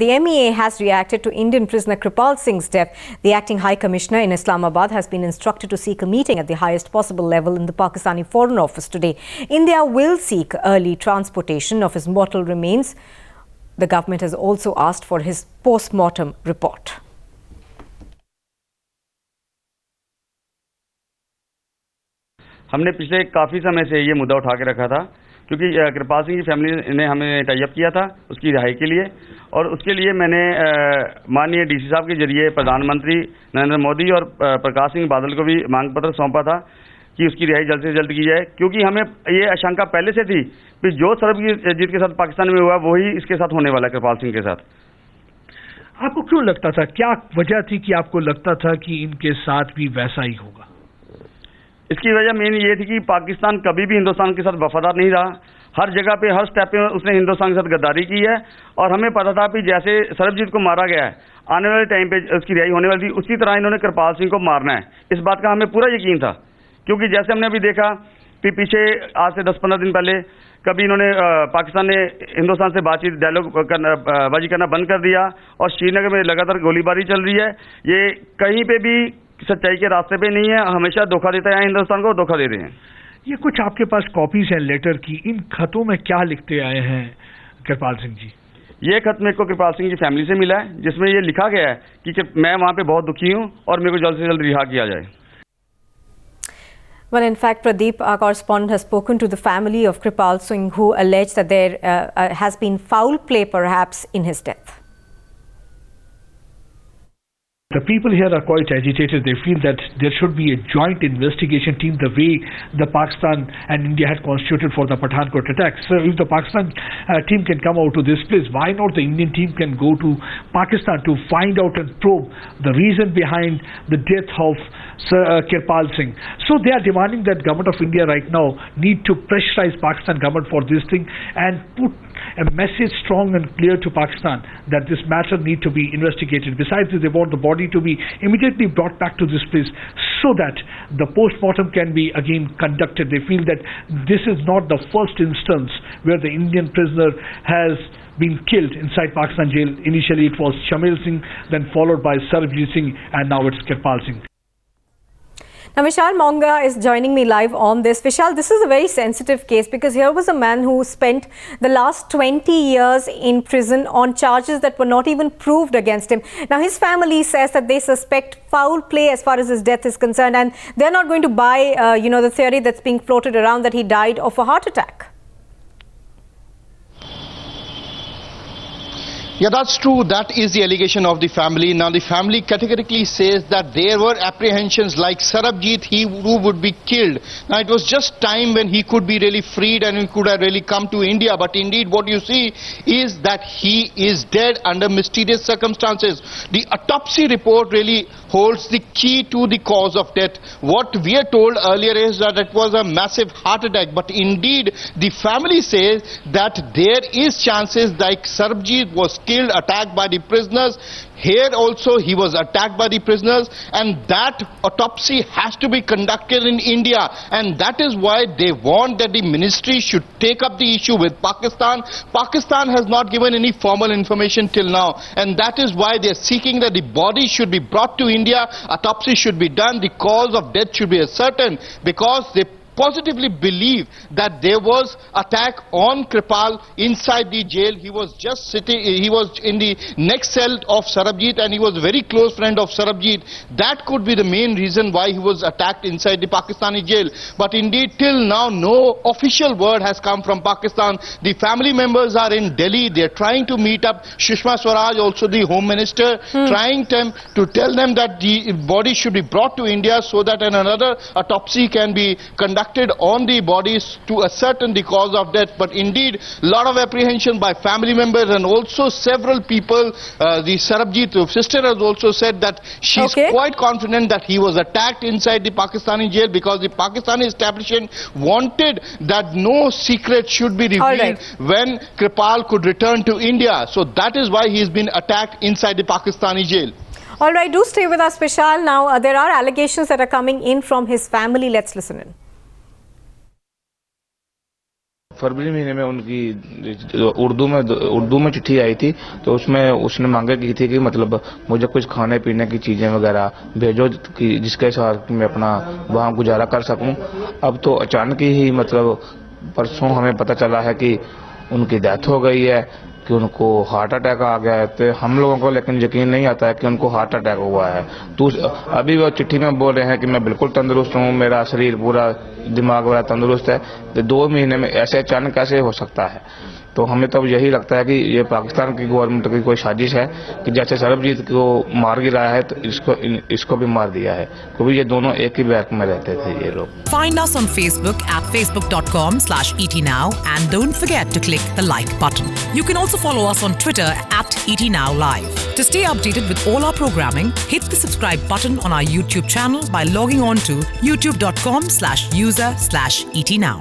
the MEA has reacted to Indian prisoner Kripal Singh's death. The acting High Commissioner in Islamabad has been instructed to seek a meeting at the highest possible level in the Pakistani Foreign Office today. India will seek early transportation of his mortal remains. The government has also asked for his post-mortem report. हमने पिछले काफ़ी समय से ये मुद्दा उठा के रखा था क्योंकि कृपाल सिंह की फैमिली ने हमें टाई अप किया था उसकी रिहाई के लिए, और उसके लिए मैंने माननीय डीसी साहब के जरिए प्रधानमंत्री नरेंद्र मोदी और प्रकाश सिंह बादल को भी मांग पत्र सौंपा था कि उसकी रिहाई जल्द से जल्द की जाए, क्योंकि हमें ये आशंका पहले से थी कि जो सरबजीत के साथ पाकिस्तान में हुआ वही इसके साथ होने वाला है, कृपाल सिंह के साथ। आपको क्यों लगता था, क्या वजह थी कि आपको लगता था कि इनके साथ भी वैसा ही होगा? इसकी वजह मेन ये थी कि पाकिस्तान कभी भी हिंदुस्तान के साथ वफादार नहीं रहा। हर जगह पे, हर स्टेप पे उसने हिंदुस्तान के साथ गद्दारी की है, और हमें पता था कि जैसे सरबजीत को मारा गया है, आने वाले टाइम पे उसकी रिहाई होने वाली थी, उसी तरह इन्होंने कृपाल सिंह को मारना है। इस बात का हमें पूरा यकीन था, क्योंकि जैसे हमने अभी देखा कि पीछे आज से 10-15 दिन पहले कभी इन्होंने पाकिस्तान ने हिंदुस्तान से बाजी करना बंद कर दिया, और श्रीनगर में लगातार गोलीबारी चल रही है। ये कहीं पे भी सच्चाई के रास्ते पे नहीं है, हमेशा धोखा देता है, हिंदुस्तान को धोखा दे रहे हैं। ये कुछ आपके पास कॉपीज हैं लेटर की, इन खतों में क्या लिखते आए हैं कृपाल सिंह जी? ये खत मेरे को कृपाल सिंह की फैमिली से मिला है, जिसमें ये लिखा गया है कि मैं वहां पे बहुत दुखी हूं और मेरे को जल्द से जल्द रिहा किया जाए। Well, in fact, Pradeep, our correspondent, has spoken to the family of Kripal Singh, who alleged that there has been foul play perhaps in his death. The people here are quite agitated. They feel that there should be a joint investigation team the way the Pakistan and India had constituted for the Pathankot attack. So if the Pakistan team can come out to this place, why not the Indian team can go to Pakistan to find out and probe the reason behind the death of Kripal Singh. So they are demanding that government of India right now need to pressurize Pakistan government for this thing and put a message strong and clear to Pakistan that this matter need to be investigated. Besides this, they want the body to be immediately brought back to this place so that the post-mortem can be again conducted. They feel that this is not the first instance where the Indian prisoner has been killed inside Pakistan jail. Initially it was Shamil Singh, then followed by Sarabjit Singh, and now it's Kripal Singh. Now, Vishal Monga is joining me live on this. Vishal, this is a very sensitive case because here was a man who spent the last 20 years in prison on charges that were not even proved against him. Now, his family says that they suspect foul play as far as his death is concerned, and they're not going to buy, the theory that's being floated around that he died of a heart attack. Yeah, that's true. That is the allegation of the family. Now, the family categorically says that there were apprehensions like Sarabjit, who would be killed. Now, it was just time when he could be really freed and he could have really come to India. But indeed, what you see is that he is dead under mysterious circumstances. The autopsy report really holds the key to the cause of death. What we are told earlier is that it was a massive heart attack. But indeed, the family says that there is chances like Sarabjit was killed, attacked by the prisoners. Here also he was attacked by the prisoners, and that autopsy has to be conducted in India, and that is why they want that the ministry should take up the issue with Pakistan. Pakistan has not given any formal information till now, and that is why they are seeking that the body should be brought to India, autopsy should be done, the cause of death should be ascertained, because they positively believe that there was attack on Kripal inside the jail. He was just sitting, he was in the next cell of Sarabjit, and he was a very close friend of Sarabjit. That could be the main reason why he was attacked inside the Pakistani jail. But indeed, till now, no official word has come from Pakistan. The family members are in Delhi. They are trying to meet up. Sushma Swaraj, also the Home Minister, trying to tell them that the body should be brought to India so that another autopsy can be conducted on the bodies to ascertain the cause of death. But indeed, a lot of apprehension by family members and also several people. The Sarabjit sister has also said that she's quite confident that he was attacked inside the Pakistani jail because the Pakistani establishment wanted that no secret should be revealed when Kripal could return to India. So that is why he's been attacked inside the Pakistani jail. All right, do stay with us, Vishal. Now, there are allegations that are coming in from his family. Let's listen in. फरवरी महीने में उनकी उर्दू में चिट्ठी आई थी, तो उसमें उसने मांगे की थी कि मतलब मुझे कुछ खाने पीने की चीज़ें वगैरह भेजो कि जिसके साथ मैं अपना वहाँ गुजारा कर सकूं। अब तो अचानक ही मतलब परसों हमें पता चला है कि उनकी डेथ हो गई है, कि उनको हार्ट अटैक आ गया है। तो हम लोगों को लेकिन यकीन नहीं आता है कि उनको हार्ट अटैक हुआ है। तो अभी वो चिट्ठी में बोल रहे हैं कि मैं बिल्कुल तंदुरुस्त हूँ, मेरा शरीर पूरा दिमाग वगैरह तंदुरुस्त है। तो 2 महीने में ऐसे अचानक कैसे हो सकता है? तो हमें तो यही लगता है कि ये पाकिस्तान की गवर्नमेंट की कोई साजिश है कि जैसे सरबजीत को मार गिराया है तो इसको भी मार दिया है, क्योंकि ये दोनों एक ही बैग में रहते थे ये लोग। Find us on Facebook at facebook.com/etnow and don't forget to click the like button. You can also follow us on Twitter at etnowlive. To stay updated with all our programming, hit the subscribe button on our YouTube channel by logging on to youtube.com/user/etnow.